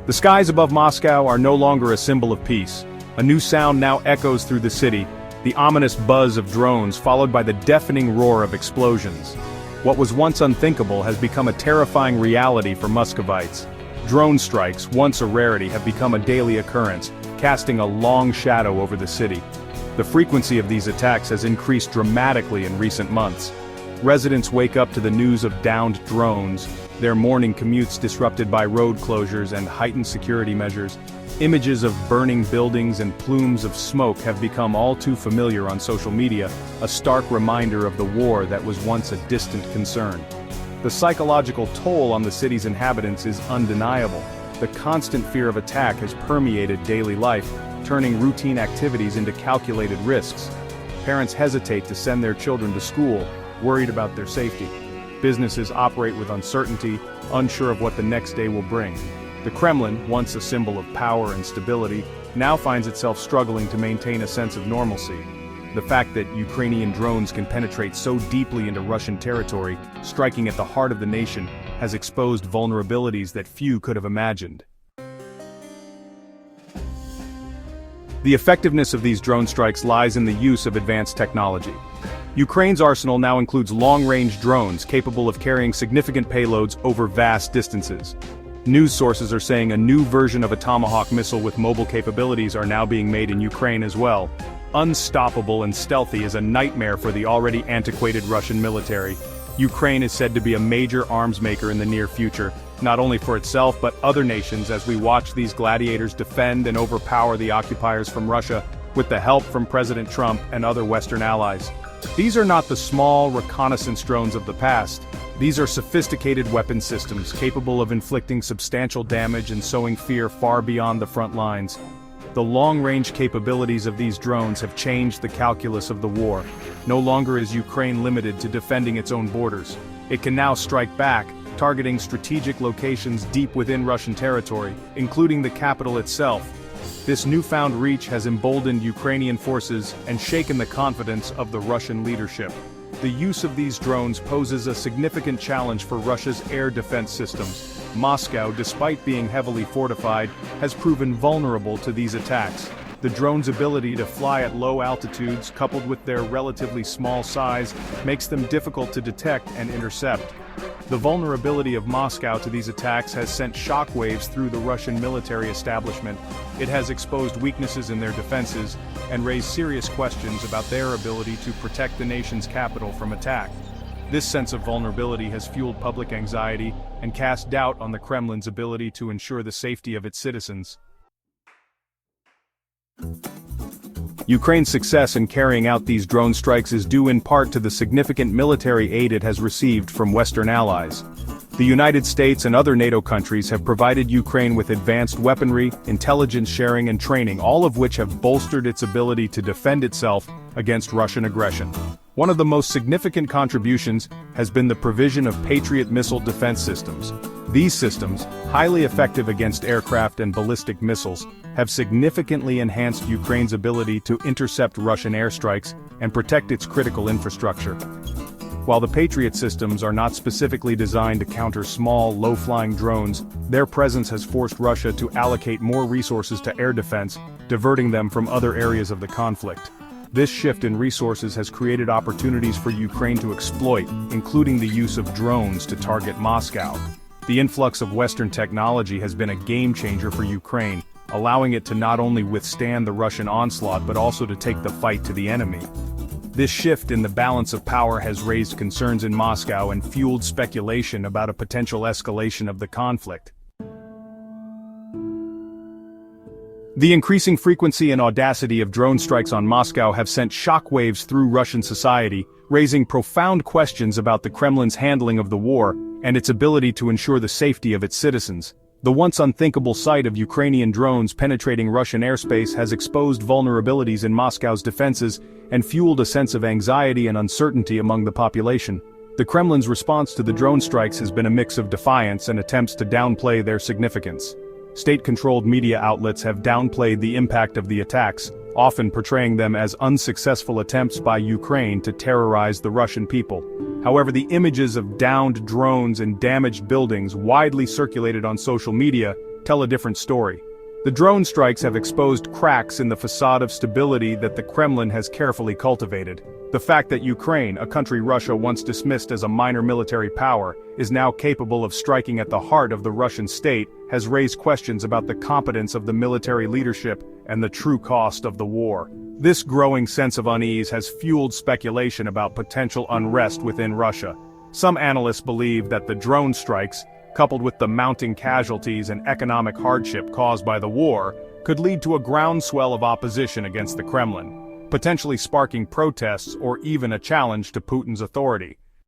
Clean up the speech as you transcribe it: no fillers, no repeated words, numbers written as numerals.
The skies above Moscow are no longer a symbol of peace. A new sound now echoes through the city, the ominous buzz of drones followed by the deafening roar of explosions. What was once unthinkable has become a terrifying reality for Muscovites. Drone strikes, once a rarity, have become a daily occurrence, casting a long shadow over the city. The frequency of these attacks has increased dramatically in recent months. Residents wake up to the news of downed drones, their morning commutes disrupted by road closures and heightened security measures. Images of burning buildings and plumes of smoke have become all too familiar on social media, a stark reminder of the war that was once a distant concern. The psychological toll on the city's inhabitants is undeniable. The constant fear of attack has permeated daily life, turning routine activities into calculated risks. Parents hesitate to send their children to school, worried about their safety. Businesses operate with uncertainty, unsure of what the next day will bring. The Kremlin, once a symbol of power and stability, now finds itself struggling to maintain a sense of normalcy. The fact that Ukrainian drones can penetrate so deeply into Russian territory, striking at the heart of the nation, has exposed vulnerabilities that few could have imagined. The effectiveness of these drone strikes lies in the use of advanced technology. Ukraine's arsenal now includes long-range drones capable of carrying significant payloads over vast distances. News sources are saying a new version of a Tomahawk missile with mobile capabilities are now being made in Ukraine as well. Unstoppable and stealthy is a nightmare for the already antiquated Russian military. Ukraine is said to be a major arms maker in the near future, not only for itself but other nations, as we watch these gladiators defend and overpower the occupiers from Russia, with the help from President Trump and other Western allies. These are not the small reconnaissance drones of the past. These are sophisticated weapon systems capable of inflicting substantial damage and sowing fear far beyond the front lines. The long-range capabilities of these drones have changed the calculus of the war. No longer is Ukraine limited to defending its own borders. It can now strike back, targeting strategic locations deep within Russian territory, including the capital itself. This newfound reach has emboldened Ukrainian forces and shaken the confidence of the Russian leadership. The use of these drones poses a significant challenge for Russia's air defense systems. Moscow, despite being heavily fortified, has proven vulnerable to these attacks. The drones' ability to fly at low altitudes, coupled with their relatively small size, makes them difficult to detect and intercept. The vulnerability of Moscow to these attacks has sent shockwaves through the Russian military establishment. It has exposed weaknesses in their defenses and raised serious questions about their ability to protect the nation's capital from attack. This sense of vulnerability has fueled public anxiety and cast doubt on the Kremlin's ability to ensure the safety of its citizens. Ukraine's success in carrying out these drone strikes is due in part to the significant military aid it has received from Western allies. The United States and other NATO countries have provided Ukraine with advanced weaponry, intelligence sharing and training, all of which have bolstered its ability to defend itself against Russian aggression. One of the most significant contributions has been the provision of Patriot missile defense systems. These systems, highly effective against aircraft and ballistic missiles, have significantly enhanced Ukraine's ability to intercept Russian airstrikes and protect its critical infrastructure. While the Patriot systems are not specifically designed to counter small, low-flying drones, their presence has forced Russia to allocate more resources to air defense, diverting them from other areas of the conflict. This shift in resources has created opportunities for Ukraine to exploit, including the use of drones to target Moscow. The influx of Western technology has been a game-changer for Ukraine, allowing it to not only withstand the Russian onslaught but also to take the fight to the enemy. This shift in the balance of power has raised concerns in Moscow and fueled speculation about a potential escalation of the conflict. The increasing frequency and audacity of drone strikes on Moscow have sent shockwaves through Russian society, raising profound questions about the Kremlin's handling of the war and its ability to ensure the safety of its citizens. The once unthinkable sight of Ukrainian drones penetrating Russian airspace has exposed vulnerabilities in Moscow's defenses and fueled a sense of anxiety and uncertainty among the population. The Kremlin's response to the drone strikes has been a mix of defiance and attempts to downplay their significance. State-controlled media outlets have downplayed the impact of the attacks, often portraying them as unsuccessful attempts by Ukraine to terrorize the Russian people. However, the images of downed drones and damaged buildings widely circulated on social media tell a different story. The drone strikes have exposed cracks in the facade of stability that the Kremlin has carefully cultivated. The fact that Ukraine, a country Russia once dismissed as a minor military power, is now capable of striking at the heart of the Russian state, has raised questions about the competence of the military leadership and the true cost of the war. This growing sense of unease has fueled speculation about potential unrest within Russia. Some analysts believe that the drone strikes, coupled with the mounting casualties and economic hardship caused by the war, could lead to a groundswell of opposition against the Kremlin, potentially sparking protests or even a challenge to Putin's authority.